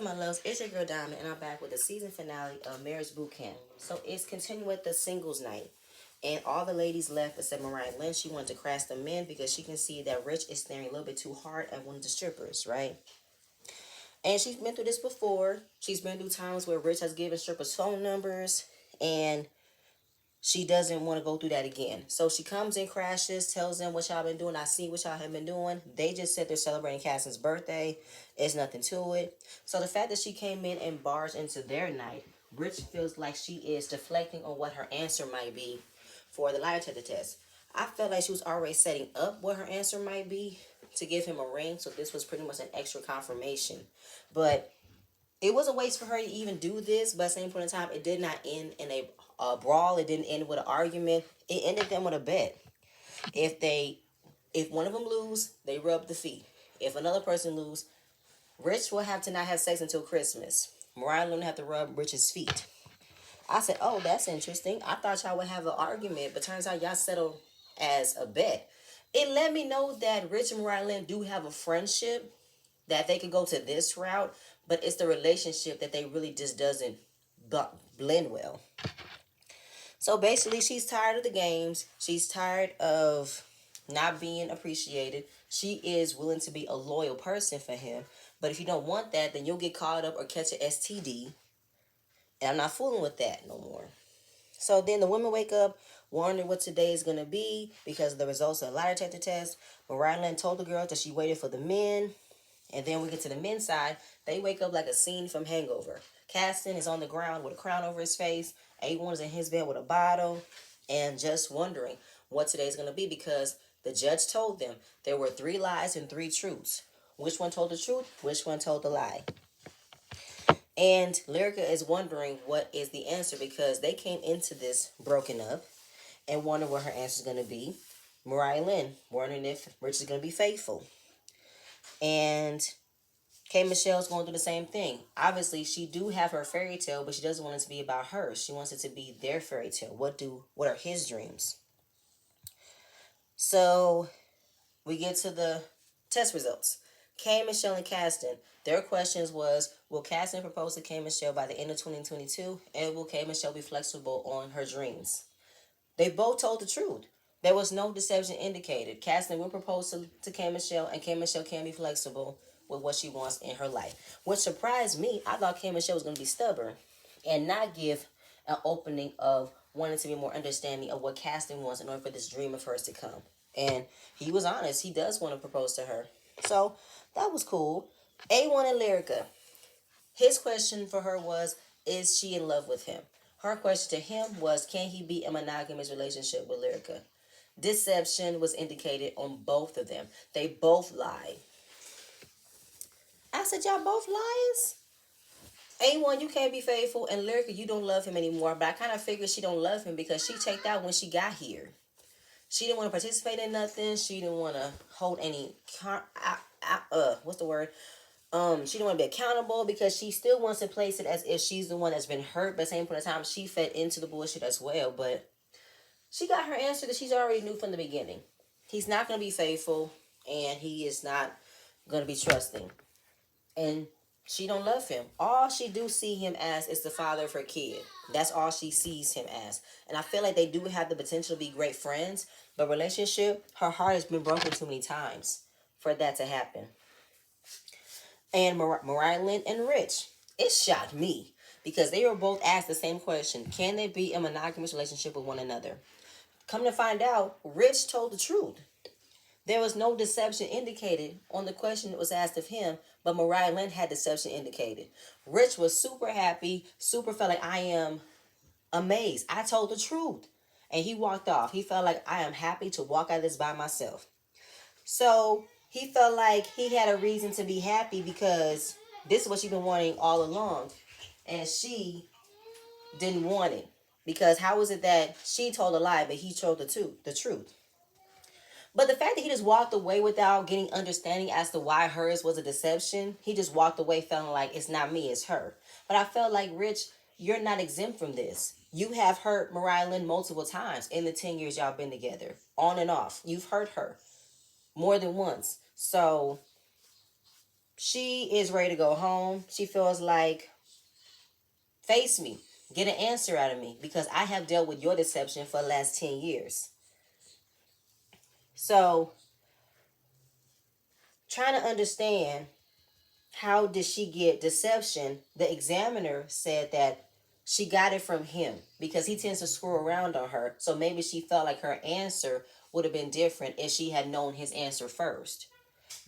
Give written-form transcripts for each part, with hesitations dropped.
my loves? It's your girl Diamond, and I'm back with the season finale of Marriage Bootcamp. So it's continuing with the singles night, and all the ladies left except Mariah Lynn. She wanted to crash the men because she can see that Rich is staring a little bit too hard at one of the strippers, right? And she's been through this before. She's been through times where Rich has given strippers phone numbers, and she doesn't want to go through that again. So she comes in, crashes, tells them what y'all been doing. I see what y'all have been doing. They just said they're celebrating Cassie's birthday. It's nothing to it. So the fact that she came in and barged into their night, Rich feels like she is deflecting on what her answer might be for the lie detector test. I felt like she was already setting up what her answer might be to give him a ring. So this was pretty much an extra confirmation. But it was a waste for her to even do this, but at the same point in time, it did not end in a brawl. It didn't end with an argument. It ended them with a bet. If one of them lose, they rub the feet. If another person lose, Rich will have to not have sex until Christmas. Mariah will have to rub Rich's feet. I said, oh, that's interesting. I thought y'all would have an argument, but turns out y'all settled as a bet. It let me know that Rich and Mariah Lynn do have a friendship, that they could go to this route, but it's the relationship that they really just doesn't blend well. So basically, she's tired of the games. She's tired of not being appreciated. She is willing to be a loyal person for him. But if you don't want that, then you'll get caught up or catch an STD. And I'm not fooling with that no more. So then the women wake up wondering what today is going to be because of the results of the lie detector test. Mariah Lynn told the girls that she waited for the men. And then we get to the men's side. They wake up like a scene from Hangover. Caston is on the ground with a crown over his face. A1 is in his bed with a bottle. And just wondering what today's going to be because the judge told them there were 3 lies and 3 truths. Which one told the truth? Which one told the lie? And Lyrica is wondering what is the answer because they came into this broken up and wondering what her answer is going to be. Mariah Lynn wondering if Rich is going to be faithful. And K. Michelle's going through the same thing. Obviously, she do have her fairy tale, but she doesn't want it to be about her. She wants it to be their fairy tale. What are his dreams? So we get to the test results. K. Michelle and Caston. Their questions was, will Caston propose to K. Michelle by the end of 2022? And will K. Michelle be flexible on her dreams? They both told the truth. There was no deception indicated. Caston will propose to K. Michelle, and K. Michelle can be flexible with what she wants in her life. What surprised me, I thought K. Michelle was going to be stubborn and not give an opening of wanting to be more understanding of what Caston wants in order for this dream of hers to come. And he was honest. He does want to propose to her. So that was cool. A1 and Lyrica. His question for her was, is she in love with him? Her question to him was, can he be in a monogamous relationship with Lyrica? Deception was indicated on both of them. They both lied. I said, y'all both liars? A1, you can't be faithful, and Lyrica, you don't love him anymore. But I kind of figured she don't love him because she checked out when she got here. She didn't want to participate in nothing. She didn't want to hold any, what's the word? She didn't want to be accountable because she still wants to place it as if she's the one that's been hurt. But at the same point in time, she fed into the bullshit as well. But she got her answer that she's already knew from the beginning. He's not going to be faithful, and he is not going to be trusting. And she don't love him. All she do see him as is the father of her kid. That's all she sees him as. And I feel like they do have the potential to be great friends, but relationship, her heart has been broken too many times for that to happen. And Mariah Lynn and Rich, it shocked me because they were both asked the same question. Can they be in a monogamous relationship with one another? Come to find out, Rich told the truth. There was no deception indicated on the question that was asked of him, but Mariah Lynn had deception indicated. Rich was super happy, super felt like, I am amazed. I told the truth. And he walked off. He felt like, I am happy to walk out of this by myself. So he felt like he had a reason to be happy because this is what she's been wanting all along. And she didn't want it. Because how was it that she told a lie, but he told the truth? But the fact that he just walked away without getting understanding as to why hers was a deception, he just walked away feeling like it's not me, it's her. But I felt like, Rich, you're not exempt from this. You have hurt Mariah Lynn multiple times in the 10 years y'all been together, on and off. You've hurt her more than once. So She is ready to go home. She feels like, face me, get an answer out of me, because I have dealt with your deception for the last 10 years. So, trying to understand, how did she get deception? The examiner said that she got it from him because he tends to screw around on her. So maybe she felt like her answer would have been different if she had known his answer first.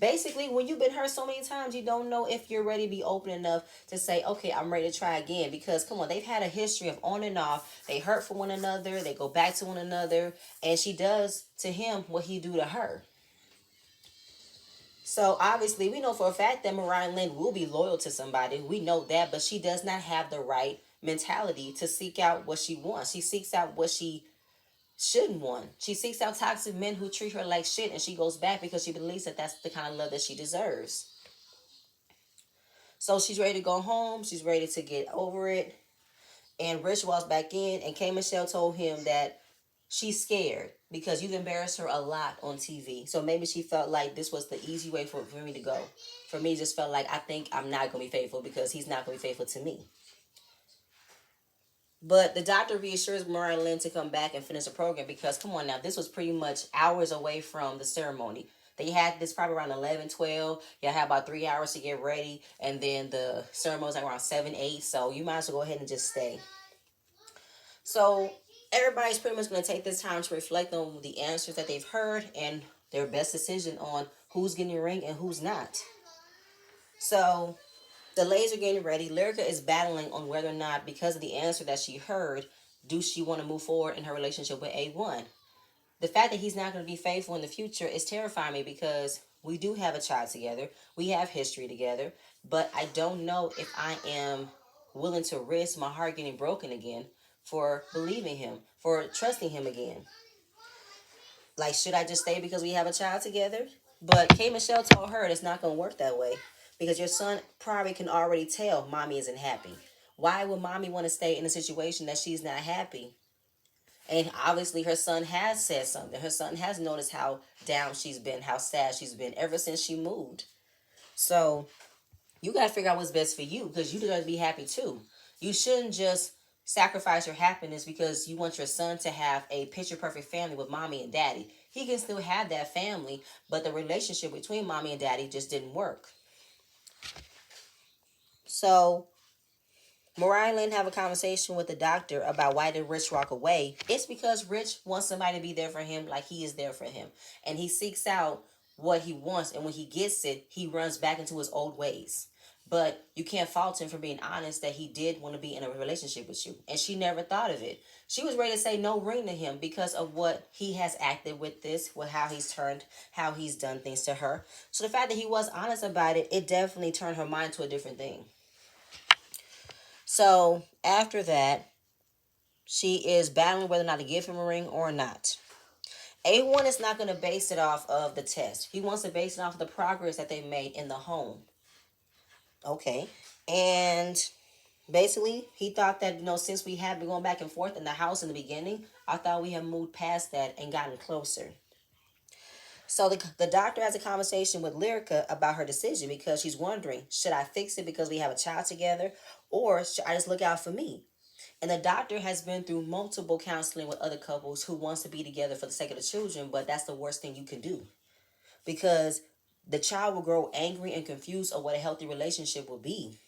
Basically, when you've been hurt so many times, you don't know if you're ready to be open enough to say, okay, I'm ready to try again. Because, come on, they've had a history of on and off. They hurt for one another. They go back to one another. And she does to him what he do to her. So obviously, we know for a fact that Mariah Lynn will be loyal to somebody. We know that, but she does not have the right mentality to seek out what she wants. She seeks out what she shouldn't want. She seeks out toxic men who treat her like shit, and she goes back because she believes that that's the kind of love that she deserves. So she's ready to go home. She's ready to get over it. And Rich walks back in, and K. Michelle told him that she's scared because you've embarrassed her a lot on TV. So maybe she felt like this was the easy way for me to go. For me, just felt like I think I'm not going to be faithful because he's not going to be faithful to me. But the doctor reassures Mariah Lynn to come back and finish the program because, come on now, this was pretty much hours away from the ceremony. They had this probably around 11, 12. Y'all had about 3 hours to get ready. And then the ceremony's like around 7, 8. So you might as well go ahead and just stay. So everybody's pretty much going to take this time to reflect on the answers that they've heard and their best decision on who's getting a ring and who's not. So the ladies are getting ready. Lyrica is battling on whether or not, because of the answer that she heard, do she want to move forward in her relationship with A1. The fact that he's not going to be faithful in the future is terrifying me because we do have a child together. We have history together. But I don't know if I am willing to risk my heart getting broken again for believing him, for trusting him again. Like, should I just stay because we have a child together? But K. Michelle told her it's not going to work that way because your son probably can already tell mommy isn't happy. Why would mommy want to stay in a situation that she's not happy? And obviously, her son has said something. Her son has noticed how down she's been, how sad she's been ever since she moved. So you got to figure out what's best for you because you deserve to be happy too. You shouldn't just sacrifice your happiness because you want your son to have a picture perfect family with mommy and daddy. He can still have that family, but the relationship between mommy and daddy just didn't work. So Mariah Lynn have a conversation with the doctor about why did Rich walk away. It's because Rich wants somebody to be there for him like he is there for him. And he seeks out what he wants, and when he gets it, he runs back into his old ways. But you can't fault him for being honest that he did want to be in a relationship with you. And she never thought of it. She was ready to say no ring to him because of what he has acted with this, with how he's turned, how he's done things to her. So the fact that he was honest about it, it definitely turned her mind to a different thing. So after that, she is battling whether or not to give him a ring or not. A1 is not going to base it off of the test. He wants to base it off of the progress that they made in the home. Okay. And basically, he thought that, since we had been going back and forth in the house in the beginning, I thought we had moved past that and gotten closer. So the doctor has a conversation with Lyrica about her decision because she's wondering, should I fix it because we have a child together, or should I just look out for me? And the doctor has been through multiple counseling with other couples who wants to be together for the sake of the children, but that's the worst thing you can do because the child will grow angry and confused of what a healthy relationship will be.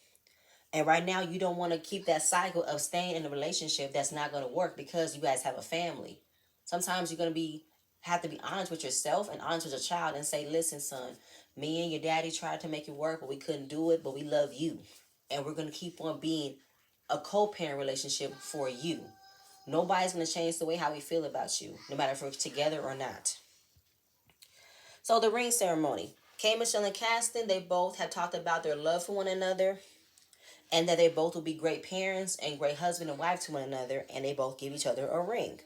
And right now, you don't want to keep that cycle of staying in a relationship that's not going to work because you guys have a family. Sometimes you're going to have to be honest with yourself and honest with your child and say, listen, son, me and your daddy tried to make it work, but we couldn't do it, but we love you. And we're going to keep on being a co-parent relationship for you. Nobody's going to change the way how we feel about you, no matter if we're together or not. So the ring ceremony. K. Michelle and Caston, they both have talked about their love for one another and that they both will be great parents and great husband and wife to one another, and they both give each other a ring.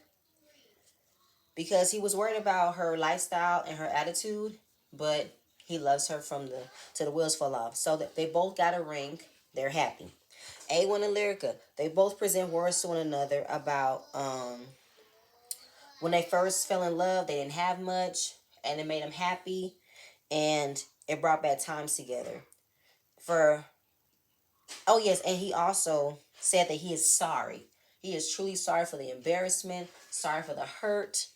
Because he was worried about her lifestyle and her attitude, but he loves her from the to the wheels fall off. So that they both got a ring. They're happy. A1 and Lyrica, they both present words to one another about when they first fell in love, they didn't have much, and it made them happy, and it brought back times together. for, oh yes, and he also said that he is sorry. He is truly sorry for the embarrassment, sorry for the hurt.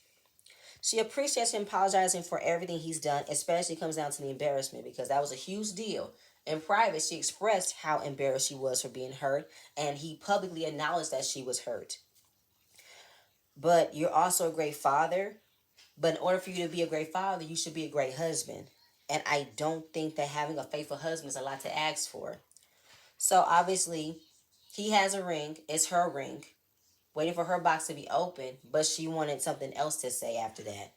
She appreciates him apologizing for everything he's done, especially comes down to the embarrassment because that was a huge deal. In private, she expressed how embarrassed she was for being hurt, and he publicly acknowledged that she was hurt. But you're also a great father. But in order for you to be a great father, you should be a great husband. And I don't think that having a faithful husband is a lot to ask for. So obviously, he has a ring. It's her ring. Waiting for her box to be open, but she wanted something else to say after that.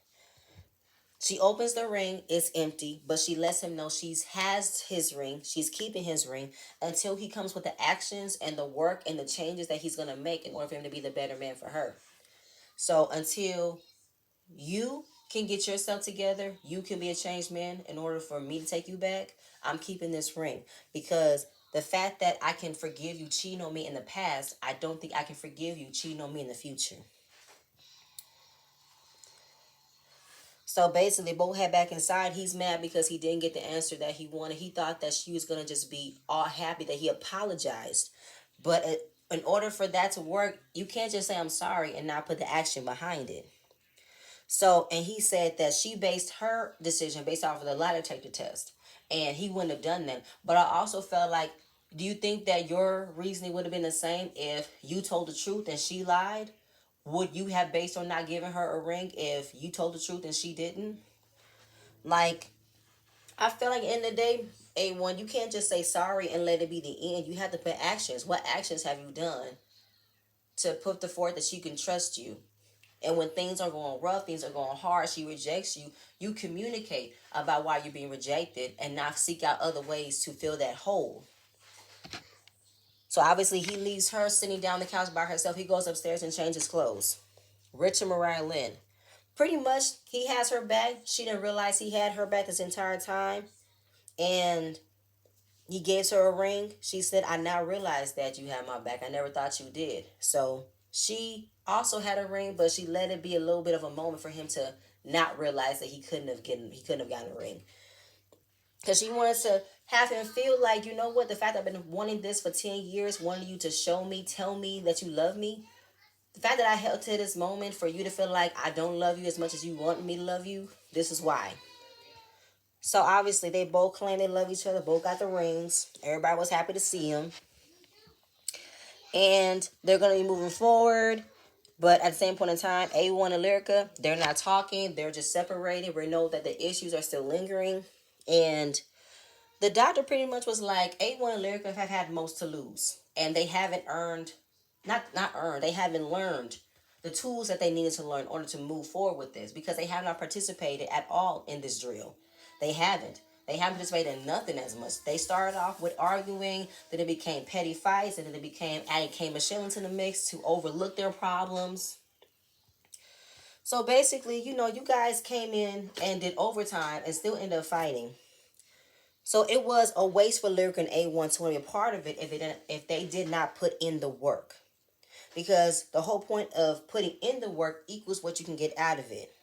She opens the ring, it's empty, but she lets him know she has his ring, she's keeping his ring until he comes with the actions and the work and the changes that he's going to make in order for him to be the better man for her. So until you can get yourself together, you can be a changed man in order for me to take you back, I'm keeping this ring. Because the fact that I can forgive you cheating on me in the past, I don't think I can forgive you cheating on me in the future. So basically, they both head back inside. He's mad because he didn't get the answer that he wanted. He thought that she was going to just be all happy that he apologized. But in order for that to work, you can't just say, I'm sorry, and not put the action behind it. So, and he said that she based her decision based off of the lie detector test. And he wouldn't have done that. But I also felt like, do you think that your reasoning would have been the same if you told the truth and she lied? Would you have based on not giving her a ring if you told the truth and she didn't? Like, I feel like in the day, A1, you can't just say sorry and let it be the end. You have to put actions. What actions have you done to put the forth that she can trust you? And when things are going rough, things are going hard, she rejects you, you communicate about why you're being rejected and not seek out other ways to fill that hole. So obviously he leaves her sitting down the couch by herself. He goes upstairs and changes clothes. Richard Mariah Lynn. Pretty much he has her back. She didn't realize he had her back this entire time. And he gives her a ring. She said, I now realize that you have my back. I never thought you did. So she also had a ring, but she let it be a little bit of a moment for him to not realize that he couldn't have gotten a ring. Because she wanted to have him feel like, you know what, the fact that I've been wanting this for 10 years, wanting you to show me, tell me that you love me. The fact that I held to this moment for you to feel like I don't love you as much as you want me to love you, this is why. So obviously they both claim they love each other, both got the rings. Everybody was happy to see them. And they're going to be moving forward. But at the same point in time, A1 and Lyrica, they're not talking. They're just separated. We know that the issues are still lingering. And the doctor pretty much was like, A1 and Lyrica have had most to lose. And they haven't earned, not earned, they haven't learned the tools that they needed to learn in order to move forward with this. Because they have not participated at all in this drill. They haven't. They haven't participated in nothing as much. They started off with arguing, then it became petty fights, and then it became adding K. Michelle into the mix to overlook their problems. So basically, you guys came in and did overtime and still ended up fighting. So it was a waste for Lyric and A1 to be a part of it if they did not put in the work. Because the whole point of putting in the work equals what you can get out of it.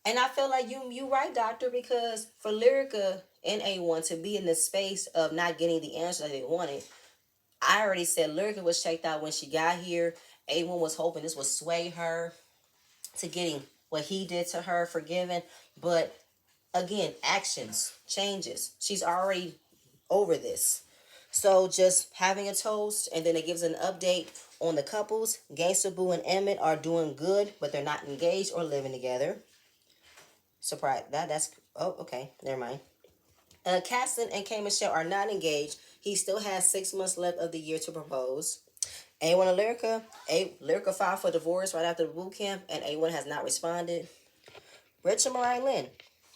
And I feel like you right, doctor, because for Lyrica and A1 to be in the space of not getting the answer that they wanted, I already said Lyrica was checked out when she got here. A1 was hoping this would sway her to getting what he did to her forgiven. But again, actions, changes. She's already over this. So just having a toast, and then it gives an update on the couples. Gangsta Boo and Emmett are doing good, but they're not engaged or living together. Surprise! That's oh, okay, never mind. Caston and K. Michelle are not engaged. He still has 6 months left of the year to propose. A1 and Lyrica filed for divorce right after the boot camp, and A1 has not responded. Rich and Mariah Lynn,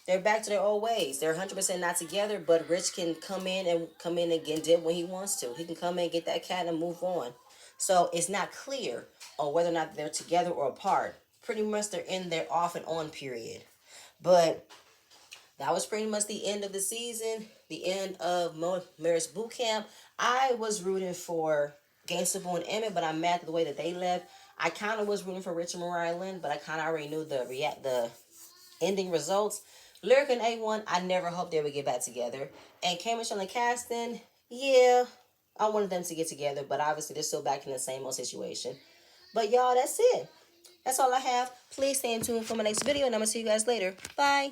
they're back to their old ways. They're 100% not together, but Rich can come in and get dip when he wants to. He can come in, get that cat, and move on. So it's not clear on whether or not they're together or apart. Pretty much they're in their off and on period. But that was pretty much the end of the season, the end of Marriage Boot Camp. I was rooting for Gangsta Boo and Emmett, but I'm mad at the way that they left. I kind of was rooting for Rich and Mariah Lynn, but I kind of already knew the ending results. Lyrica and A1, I never hoped they would get back together. And K Michelle and Caston, yeah, I wanted them to get together, but obviously they're still back in the same old situation. But y'all, that's it. That's all I have. Please stay tuned for my next video, and I'm going to see you guys later. Bye.